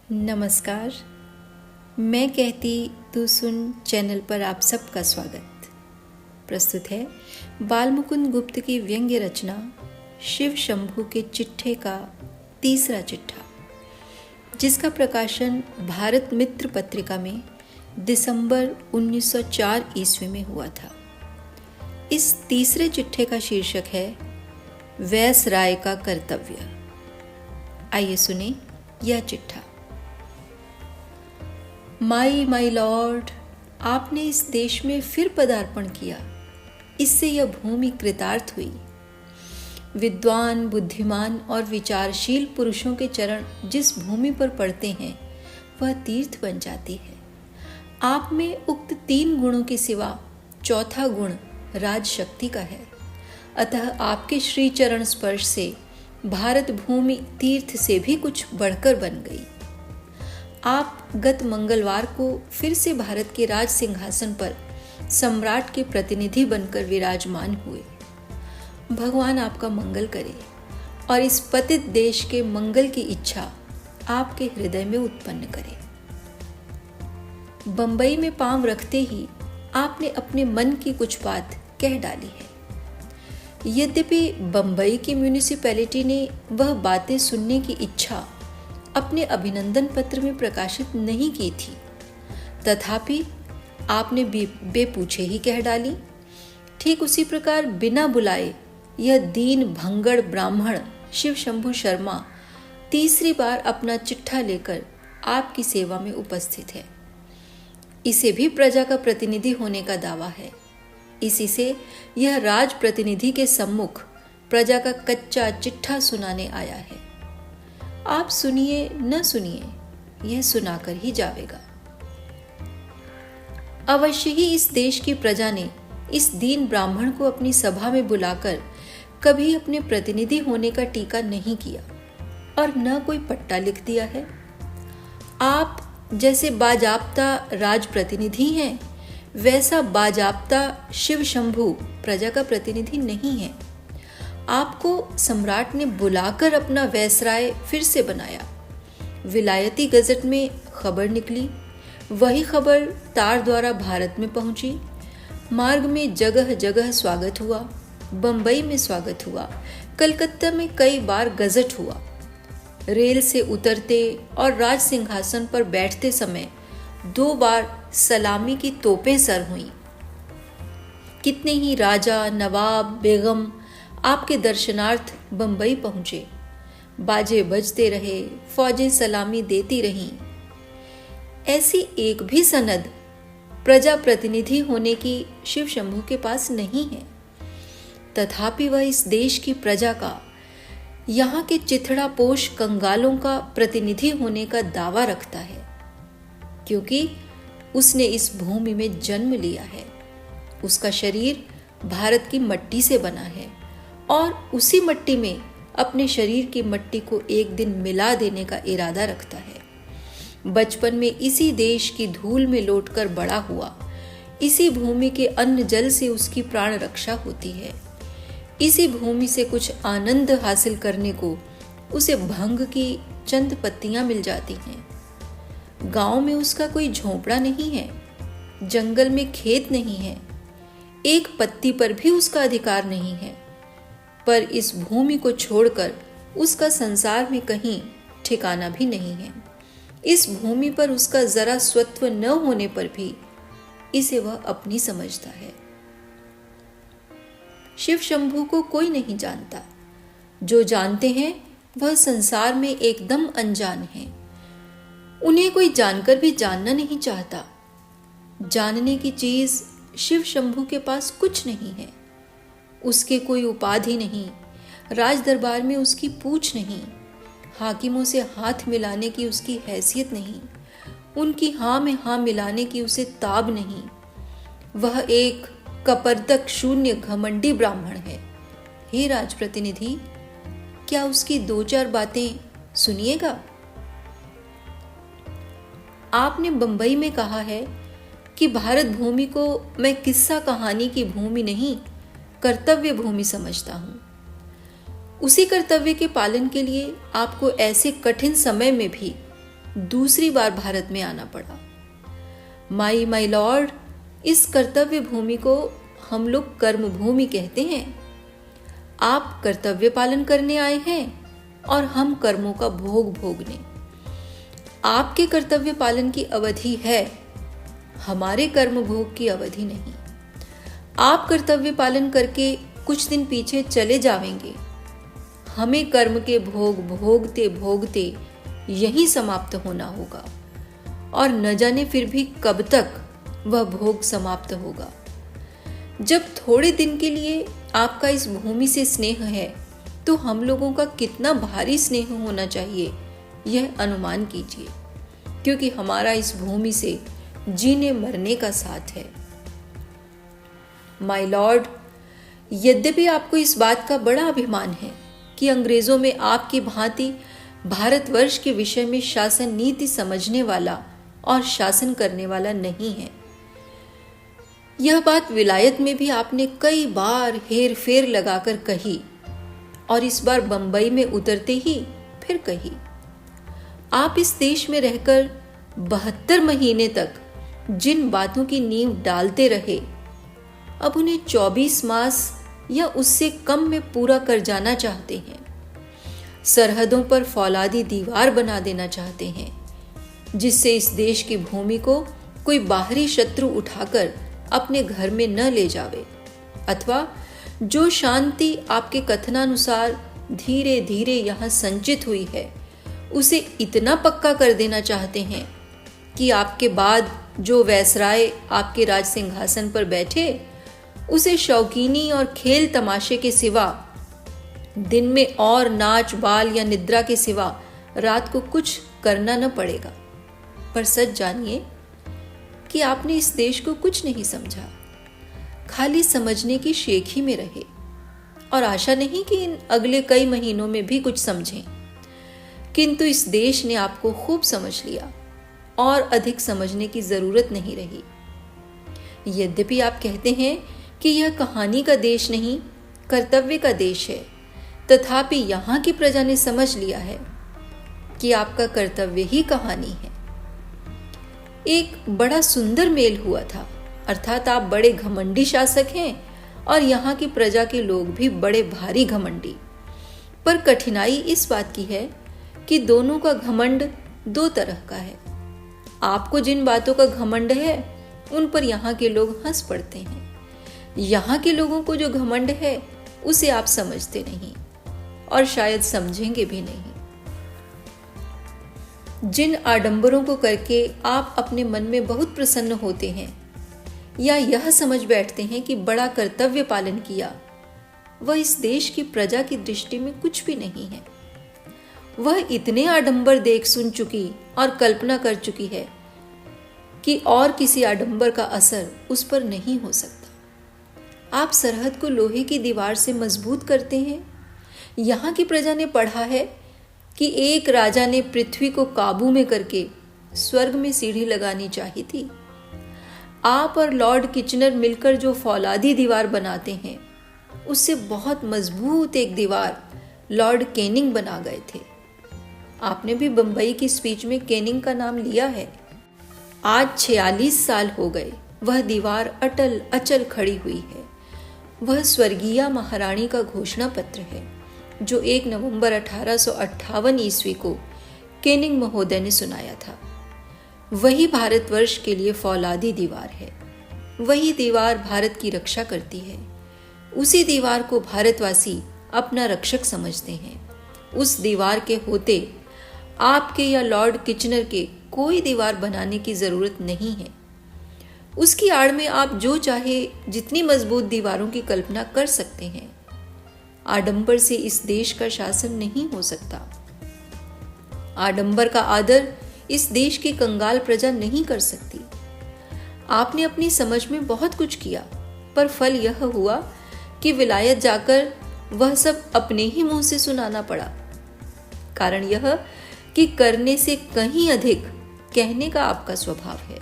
नमस्कार। मैं कहती तू सुन चैनल पर आप सबका स्वागत। प्रस्तुत है बालमुकुंद गुप्त की व्यंग्य रचना शिव शंभू के चिट्ठे का तीसरा चिट्ठा, जिसका प्रकाशन भारत मित्र पत्रिका में दिसंबर 1904 ईस्वी में हुआ था। इस तीसरे चिट्ठे का शीर्षक है वैसराय का कर्तव्य। आइए सुने यह चिट्ठा। माई लॉर्ड, आपने इस देश में फिर पदार्पण किया, इससे यह भूमि कृतार्थ हुई। विद्वान, बुद्धिमान और विचारशील पुरुषों के चरण जिस भूमि पर पड़ते हैं वह तीर्थ बन जाती है। आप में उक्त 3 गुणों के सिवा चौथा गुण राजशक्ति का है। अतः आपके श्री चरण स्पर्श से भारत भूमि तीर्थ से भी कुछ बढ़कर बन गई। आप गत मंगलवार को फिर से भारत के राज सिंहासन पर सम्राट के प्रतिनिधि बनकर विराजमान हुए। भगवान आपका मंगल करे और इस पतित देश के मंगल की इच्छा आपके हृदय में उत्पन्न करे। बंबई में पांव रखते ही आपने अपने मन की कुछ बात कह डाली है। यद्यपि बंबई की म्यूनिसिपैलिटी ने वह बातें सुनने की इच्छा अपने अभिनंदन पत्र में प्रकाशित नहीं की थी, तथापि आपने बेपूछे ही कह डाली। ठीक उसी प्रकार बिना बुलाए यह दीन भंगड़ ब्राह्मण शिव शंभू शर्मा तीसरी बार अपना चिट्ठा लेकर आपकी सेवा में उपस्थित है। इसे भी प्रजा का प्रतिनिधि होने का दावा है। इसी से यह राज प्रतिनिधि के सम्मुख प्रजा का कच्चा चिट्ठा सुनाने आया है। आप सुनिए न सुनिए, यह सुनाकर ही जावेगा। अवश्य ही इस देश की प्रजा ने इस दीन ब्राह्मण को अपनी सभा में बुलाकर कभी अपने प्रतिनिधि होने का टीका नहीं किया और न कोई पट्टा लिख दिया है। आप जैसे बाजाप्ता राज प्रतिनिधि हैं, वैसा बाजाप्ता शिव शंभू प्रजा का प्रतिनिधि नहीं है। आपको सम्राट ने बुलाकर अपना वैसराय फिर से बनाया। विलायती गजट में खबर निकली, वही खबर तार द्वारा भारत में पहुंची। मार्ग में जगह जगह स्वागत हुआ, बंबई में स्वागत हुआ, कलकत्ता में कई बार गजट हुआ। रेल से उतरते और राज सिंहासन पर बैठते समय 2 बार सलामी की तोपें सर हुईं। कितने ही राजा, नवाब, बेगम आपके दर्शनार्थ बंबई पहुंचे। बाजे बजते रहे, फौजें सलामी देती रहीं। ऐसी एक भी सनद प्रजा प्रतिनिधि होने की शिव शंभू के पास नहीं है। तथापि वह इस देश की प्रजा का, यहाँ के चिथड़ा पोष कंगालों का प्रतिनिधि होने का दावा रखता है, क्योंकि उसने इस भूमि में जन्म लिया है। उसका शरीर भारत की मट्टी से बना है और उसी मट्टी में अपने शरीर की मट्टी को एक दिन मिला देने का इरादा रखता है। बचपन में इसी देश की धूल में लौटकर बड़ा हुआ। इसी भूमि के अन्न जल से उसकी प्राण रक्षा होती है। इसी भूमि से कुछ आनंद हासिल करने को उसे भंग की चंद पत्तियां मिल जाती हैं। गांव में उसका कोई झोंपड़ा नहीं है, जंगल में खेत नहीं है, एक पत्ती पर भी उसका अधिकार नहीं है। पर इस भूमि को छोड़कर उसका संसार में कहीं ठिकाना भी नहीं है। इस भूमि पर उसका जरा स्वत्व न होने पर भी इसे वह अपनी समझता है। शिव शंभू को कोई नहीं जानता। जो जानते हैं वह संसार में एकदम अनजान है। उन्हें कोई जानकर भी जानना नहीं चाहता। जानने की चीज शिव शंभू के पास कुछ नहीं है। उसके कोई उपाधि नहीं, राज दरबार में उसकी पूछ नहीं, हाकिमों से हाथ मिलाने की उसकी हैसियत नहीं, उनकी हाँ में हाँ मिलाने की उसे ताब नहीं। वह एक कपरदक शून्य घमंडी ब्राह्मण है। हे राज प्रतिनिधि, क्या उसकी 2-4 बातें सुनिएगा। आपने बंबई में कहा है कि भारत भूमि को मैं किस्सा कहानी की भूमि नहीं, कर्तव्य भूमि समझता हूं। उसी कर्तव्य के पालन के लिए आपको ऐसे कठिन समय में भी दूसरी बार भारत में आना पड़ा। माई लॉर्ड, इस कर्तव्य भूमि को हम लोग कर्म भूमि कहते हैं। आप कर्तव्य पालन करने आए हैं और हम कर्मों का भोग भोगने। आपके कर्तव्य पालन की अवधि है, हमारे कर्म भोग की अवधि नहीं। आप कर्तव्य पालन करके कुछ दिन पीछे चले जाएंगे, हमें कर्म के भोग भोगते भोगते यहीं समाप्त होना होगा, और न जाने फिर भी कब तक वह भोग समाप्त होगा। जब थोड़े दिन के लिए आपका इस भूमि से स्नेह है, तो हम लोगों का कितना भारी स्नेह होना चाहिए यह अनुमान कीजिए, क्योंकि हमारा इस भूमि से जीने मरने का साथ है। माय लॉर्ड, यद्यपि आपको इस बात का बड़ा अभिमान है कि अंग्रेजों में आपकी भांति भारतवर्ष के विषय में शासन नीति समझने वाला और शासन करने वाला नहीं है। यह बात विलायत में भी आपने कई बार हेर फेर लगाकर कही, और इस बार बंबई में उतरते ही फिर कही। आप इस देश में रहकर 72 महीने तक जिन बातों की नींव डालते रहे, अब उन्हें 24 मास या उससे कम में पूरा कर जाना चाहते हैं। सरहदों पर फौलादी दीवार बना देना चाहते हैं, जिससे इस देश की भूमि को कोई बाहरी शत्रु उठाकर अपने घर में न ले जावे, अथवा जो शांति आपके कथनानुसार धीरे धीरे यहाँ संचित हुई है, उसे इतना पक्का कर देना चाहते हैं कि आपके बाद जो वैसराय आपके राज सिंहासन पर बैठे, उसे शौकीनी और खेल तमाशे के सिवा, दिन में और नाच बाल या निद्रा के सिवा रात को कुछ करना न पड़ेगा। पर सच जानिए कि आपने इस देश को कुछ नहीं समझा, खाली समझने की शेखी में रहे, और आशा नहीं कि इन अगले कई महीनों में भी कुछ समझें। किंतु इस देश ने आपको खूब समझ लिया और अधिक समझने की जरूरत नहीं रही। यद्यपि आप कहते हैं कि यह कहानी का देश नहीं, कर्तव्य का देश है, तथापि यहाँ की प्रजा ने समझ लिया है कि आपका कर्तव्य ही कहानी है। एक बड़ा सुंदर मेल हुआ था, अर्थात आप बड़े घमंडी शासक हैं और यहाँ की प्रजा के लोग भी बड़े भारी घमंडी। पर कठिनाई इस बात की है कि दोनों का घमंड दो तरह का है। आपको जिन बातों का घमंड है, उन पर यहाँ के लोग हंस पड़ते हैं। यहाँ के लोगों को जो घमंड है, उसे आप समझते नहीं और शायद समझेंगे भी नहीं। जिन आडंबरों को करके आप अपने मन में बहुत प्रसन्न होते हैं या यह समझ बैठते हैं कि बड़ा कर्तव्य पालन किया, वह इस देश की प्रजा की दृष्टि में कुछ भी नहीं है। वह इतने आडंबर देख सुन चुकी और कल्पना कर चुकी है कि और किसी आडंबर का असर उस पर नहीं हो सकता। आप सरहद को लोहे की दीवार से मजबूत करते हैं। यहाँ की प्रजा ने पढ़ा है कि एक राजा ने पृथ्वी को काबू में करके स्वर्ग में सीढ़ी लगानी चाहिए थी। आप और लॉर्ड किचनर मिलकर जो फौलादी दीवार बनाते हैं, उससे बहुत मजबूत एक दीवार लॉर्ड कैनिंग बना गए थे। आपने भी बंबई की स्पीच में कैनिंग का नाम लिया है। आज 46 साल हो गए, वह दीवार अटल अचल खड़ी हुई है। वह स्वर्गीय महारानी का घोषणा पत्र है, जो 1 नवंबर 1858 ईस्वी को कैनिंग महोदय ने सुनाया था। वही भारतवर्ष के लिए फौलादी दीवार है। वही दीवार भारत की रक्षा करती है। उसी दीवार को भारतवासी अपना रक्षक समझते हैं। उस दीवार के होते आपके या लॉर्ड किचनर के कोई दीवार बनाने की जरूरत नहीं है। उसकी आड़ में आप जो चाहे जितनी मजबूत दीवारों की कल्पना कर सकते हैं। आडंबर से इस देश का शासन नहीं हो सकता। आडंबर का आदर इस देश की कंगाल प्रजा नहीं कर सकती। आपने अपनी समझ में बहुत कुछ किया, पर फल यह हुआ कि विलायत जाकर वह सब अपने ही मुंह से सुनाना पड़ा। कारण यह कि करने से कहीं अधिक कहने का आपका स्वभाव है।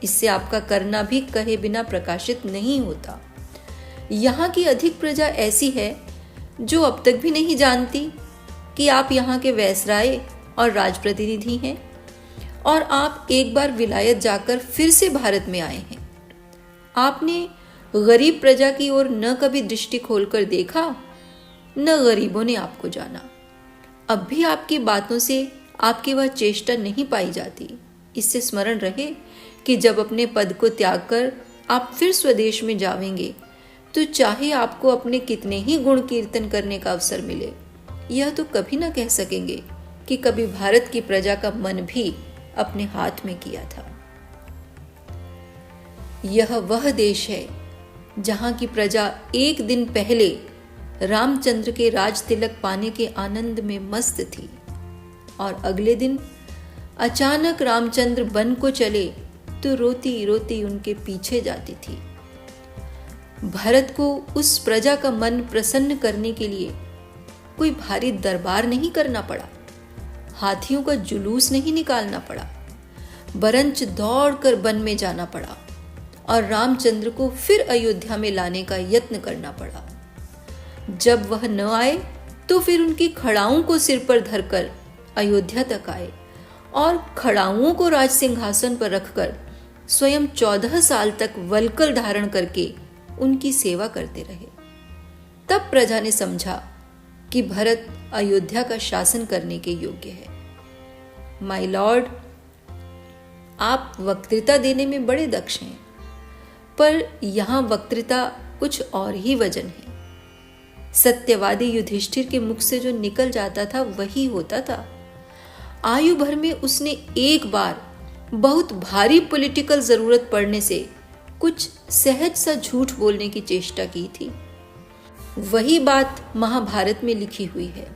इससे आपका करना भी कहे बिना प्रकाशित नहीं होता। यहाँ की अधिक प्रजा ऐसी है जो अब तक भी नहीं जानती कि आप यहाँ के वैसराय और राजप्रतिनिधि हैं, और आप एक बार विलायत जाकर फिर से भारत में आए हैं। आपने गरीब प्रजा की ओर न कभी दृष्टि खोलकर देखा, न गरीबों ने आपको जाना। अब भी आपकी बातों से आपकी वह चेष्टा नहीं पाई जाती। इससे स्मरण रहे कि जब अपने पद को त्याग कर आप फिर स्वदेश में जावेंगे, तो चाहे आपको अपने कितने ही गुण कीर्तन करने का अवसर मिले, यह तो कभी न कह सकेंगे कि कभी भारत की प्रजा का मन भी अपने हाथ में किया था। यह वह देश है जहां की प्रजा एक दिन पहले रामचंद्र के राज तिलक पाने के आनंद में मस्त थी, और अगले दिन अचानक रामचंद्र वन को चले तो रोती रोती उनके पीछे जाती थी। भरत को उस प्रजा का मन प्रसन्न करने के लिए कोई भारी दरबार नहीं करना पड़ा, हाथियों का जुलूस नहीं निकालना पड़ा, बरंच दौड़कर वन में जाना पड़ा और रामचंद्र को फिर अयोध्या में लाने का यत्न करना पड़ा। जब वह न आए तो फिर उनकी खड़ाओं को सिर पर धरकर अयोध्या तक आए और खड़ाओं को राज सिंहासन पर रखकर स्वयं 14 साल तक वल्कल धारण करके उनकी सेवा करते रहे। तब प्रजा ने समझा कि भरत अयोध्या का शासन करने के योग्य है। माय लॉर्ड, आप वक्तृता देने में बड़े दक्ष हैं, पर यहां वक्तृता कुछ और ही वजन है। सत्यवादी युधिष्ठिर के मुख से जो निकल जाता था वही होता था। आयु भर में उसने एक बार बहुत भारी पॉलिटिकल जरूरत पड़ने से कुछ सहज सा झूठ बोलने की चेष्टा की थी। वही बात महाभारत में लिखी हुई है।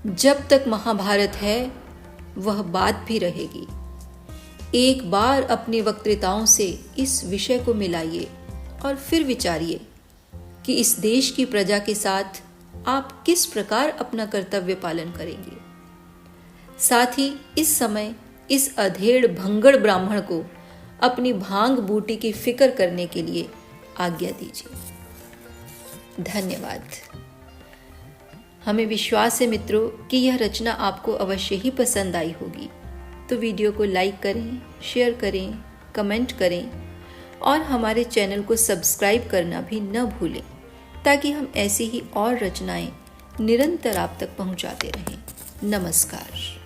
जब तक महाभारत है वह बात भी रहेगी। एक बार अपनी वक्तृताओं से इस विषय को मिलाइए और फिर विचारिए कि इस देश की प्रजा के साथ आप किस प्रकार अपना कर्तव्य पालन करेंगे। साथ ही इस समय इस अधेड़ भंगड़ ब्राह्मण को अपनी भांग बूटी की फिक्र करने के लिए आज्ञा दीजिए। धन्यवाद। हमें विश्वास है मित्रों कि यह रचना आपको अवश्य ही पसंद आई होगी। तो वीडियो को लाइक करें, शेयर करें, कमेंट करें और हमारे चैनल को सब्सक्राइब करना भी न भूलें, ताकि हम ऐसी ही और रचनाएं निरंतर आप तक पहुंचाते रहें। नमस्कार।